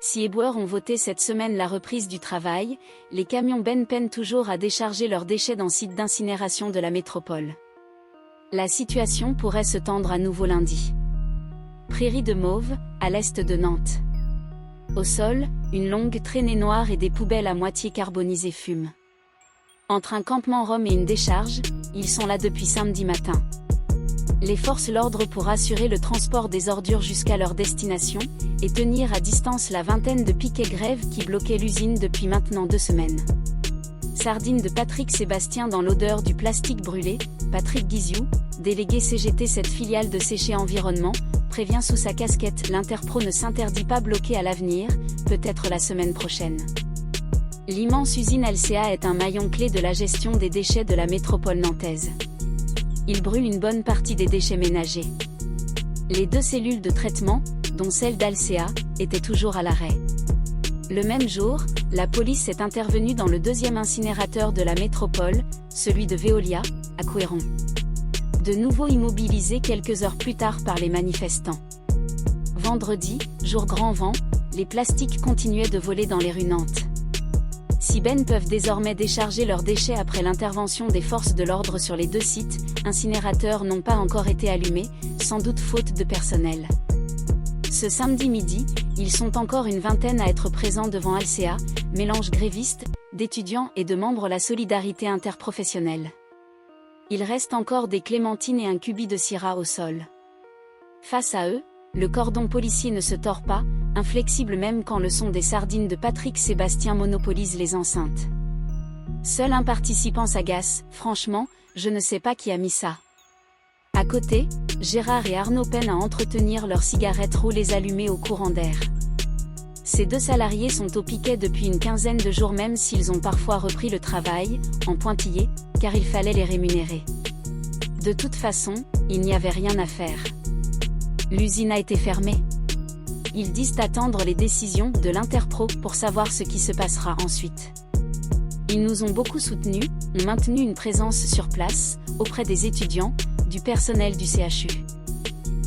Si éboueurs ont voté cette semaine la reprise du travail, les camions bennes peinent toujours à décharger leurs déchets dans sites d'incinération de la métropole. La situation pourrait se tendre à nouveau lundi. Prairie de Mauves, à l'est de Nantes. Au sol, une longue traînée noire et des poubelles à moitié carbonisées fument. Entre un campement rome et une décharge, ils sont là depuis samedi matin. Les forces l'ordre pour assurer le transport des ordures jusqu'à leur destination, et tenir à distance la vingtaine de piquets grève qui bloquaient l'usine depuis maintenant 2 semaines. Sardine de Patrick Sébastien dans l'odeur du plastique brûlé, Patrick Guiziou, délégué CGT cette filiale de Séché Environnement, prévient sous sa casquette « L'Interpro ne s'interdit pas bloquer à l'avenir, peut-être la semaine prochaine ». L'immense usine LCA est un maillon clé de la gestion des déchets de la métropole nantaise. Il brûle une bonne partie des déchets ménagers. Les 2 cellules de traitement, dont celle d'Alcea, étaient toujours à l'arrêt. Le même jour, la police est intervenue dans le 2e incinérateur de la métropole, celui de Veolia, à Couéron. De nouveau immobilisé quelques heures plus tard par les manifestants. Vendredi, jour grand vent, les plastiques continuaient de voler dans les rues Nantes. Si bennes peuvent désormais décharger leurs déchets après l'intervention des forces de l'ordre sur les 2 sites, incinérateurs n'ont pas encore été allumés, sans doute faute de personnel. Ce samedi midi, ils sont encore une vingtaine à être présents devant Alcea, mélange grévistes, d'étudiants et de membres la solidarité interprofessionnelle. Il reste encore des clémentines et un cubi de syrah au sol. Face à eux, le cordon policier ne se tord pas, inflexible même quand le son des sardines de Patrick Sébastien monopolise les enceintes. Seul un participant s'agace, « Franchement, je ne sais pas qui a mis ça ». À côté, Gérard et Arnaud peinent à entretenir leurs cigarettes roulées allumées au courant d'air. Ces 2 salariés sont au piquet depuis une quinzaine de jours même s'ils ont parfois repris le travail, en pointillé, car il fallait les rémunérer. De toute façon, il n'y avait rien à faire. L'usine a été fermée. Ils disent attendre les décisions de l'Interpro pour savoir ce qui se passera ensuite. Ils nous ont beaucoup soutenus, ont maintenu une présence sur place, auprès des étudiants, du personnel du CHU.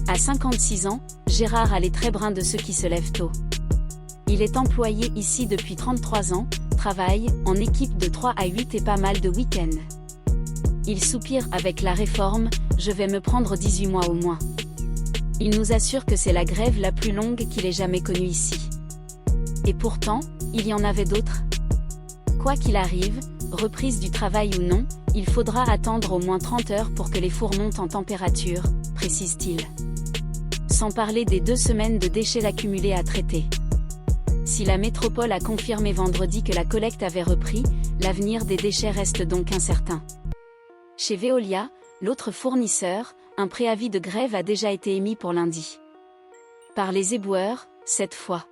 À 56 ans, Gérard a les traits bruns de ceux qui se lèvent tôt. Il est employé ici depuis 33 ans, travaille en équipe de 3 à 8 et pas mal de week-ends. Il soupire avec la réforme, je vais me prendre 18 mois au moins. Il nous assure que c'est la grève la plus longue qu'il ait jamais connue ici. Et pourtant, il y en avait d'autres. Quoi qu'il arrive, reprise du travail ou non, il faudra attendre au moins 30 heures pour que les fours montent en température, précise-t-il. Sans parler des 2 semaines de déchets accumulés à traiter. Si la métropole a confirmé vendredi que la collecte avait repris, l'avenir des déchets reste donc incertain. Chez Veolia, l'autre fournisseur, un préavis de grève a déjà été émis pour lundi. Par les éboueurs, cette fois.